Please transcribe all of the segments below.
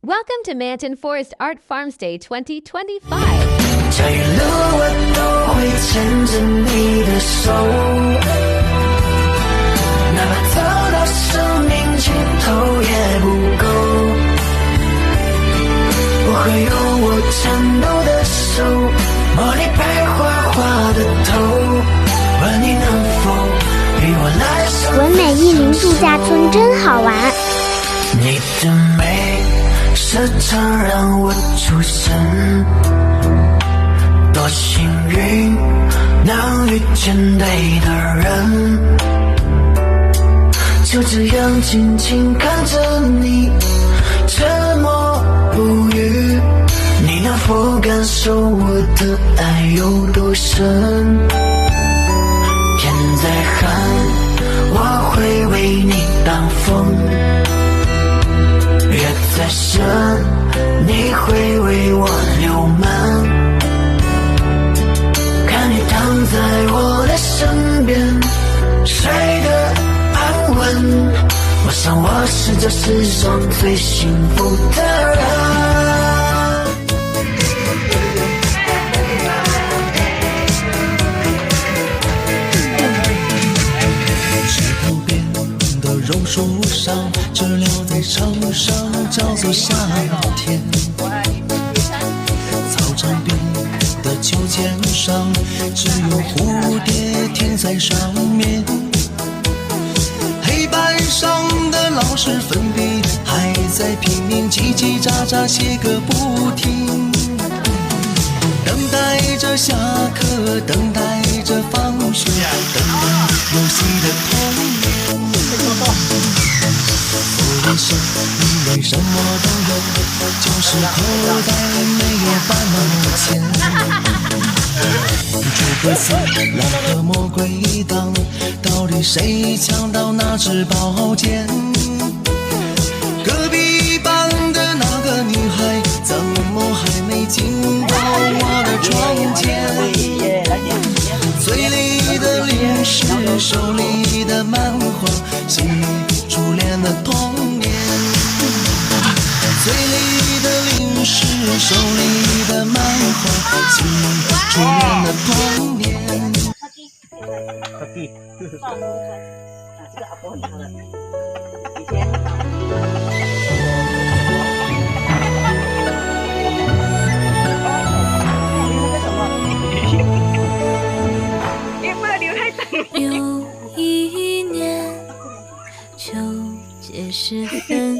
Welcome to Manton Forest Art Farms Day 2025。这一路我都会牵着你的手，哪怕走到生命尽头也不够。我会用我颤抖的手摸你白花花的头，问你能否与我来生。文美一林度假村真好玩。你的美时常让我出神，多幸运能遇见对的人，就这样静静看着你沉默不语，你能否感受我的爱有多深？天在寒，我会为你挡风，月在升，你会为我流满，看你躺在我的身边睡得安稳，我想我是这世上最幸福的人。榕树上，知了在唱上，叫做夏天。操场边的秋千上，只有蝴蝶停在上面。黑板上的老师粉笔还在拼命叽叽喳喳写个不停，等待着下课，等待着放学，等待游戏的童年。我人生因为什么都有，就是口袋没有半毛钱。诸葛四郎和魔鬼党，到底谁抢到那支宝剑？隔壁班的那个女孩，怎么还没进到我的窗前？嘴里的零食，手里的漫画，心里初恋的童年。嘴里的零食，手里的漫画，心里初恋的童年。这个阿婆很好的，以前。有一年秋节时分，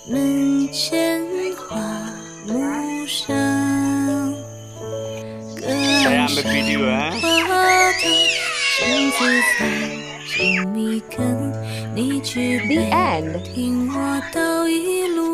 门前花木上，隔岸山花头，身子在静谧跟你举杯，听我道一路。